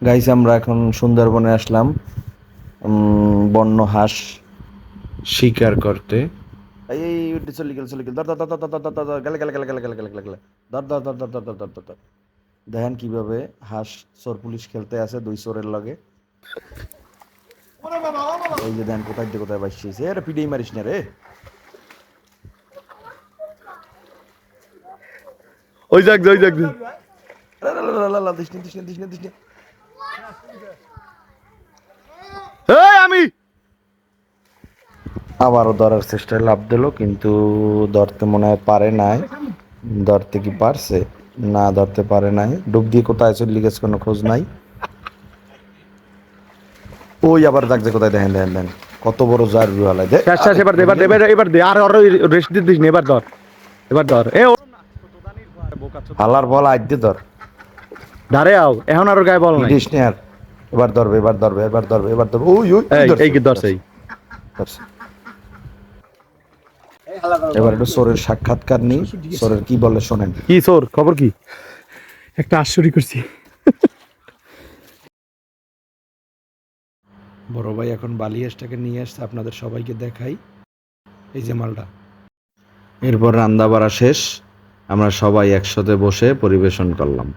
Guys আমরা এখন সুন্দরবনে আসলাম বন্য হাঁস শিকার করতে। এই এই চলে গেল ধর ধর ধর ধর ধর ধর ধর গেলে গেলে গেলে গেলে গেলে গেলে গেলে ধর ধর ধর ধর ধর ধর ধর ধর ধর। দেখেন কিভাবে হাঁস চোর পুলিশ খেলতে আছে দুই চোরের লগে। এই যে দেখেন কোথায় দিয়ে কোথায় বাসছিস, এ পিডেই মারিস না রে। ওই যাক ওই যাক দিস নি দিস নি দিস নি দিস নি। এই আমি আবারও ধরার চেষ্টায় লাভ দিল, কিন্তু ধরতে মনে হয় পারে নাই। ধরতে কি পারছে? না, ধরতে পারে নাই। ডুব দিয়ে কোথায় চলে গেছে কোনো খোঁজ নাই। ওই আবার যাক যে কোথায়, দেখেন দেখেন দেখেন কত বড় জার রুয়ালায় দে। শেষ শেষ এবার দে এবার দে এবার দে আর রেস্ট দিস না, এবার ধর এবার ধর এ হালার বল আইতে ধর। ধারে আও এখন আর গায়ে বল নাই। ইডিস নে আর। এবার ধরবে এবার ধরবে এবার ধরবে এবার ধরবে। ওই ওই এই ধরছে এই কি ধরছে ধরছে ধরছে। এবার একটু সোরের সাক্ষাৎকার নিই, সোরের কি বলে শোনেন। কি সোর খবর কি? একটা আশ্চর্য করছি। বড় ভাই এখন বালিয়াসটাকে নিয়ে আসছে, আপনাদের সবাইকে দেখাই। এই যে মালটা। এরপর রান্না বাড়া শেষ, আমরা সবাই একসাথে বসে পরিবেশন করলাম।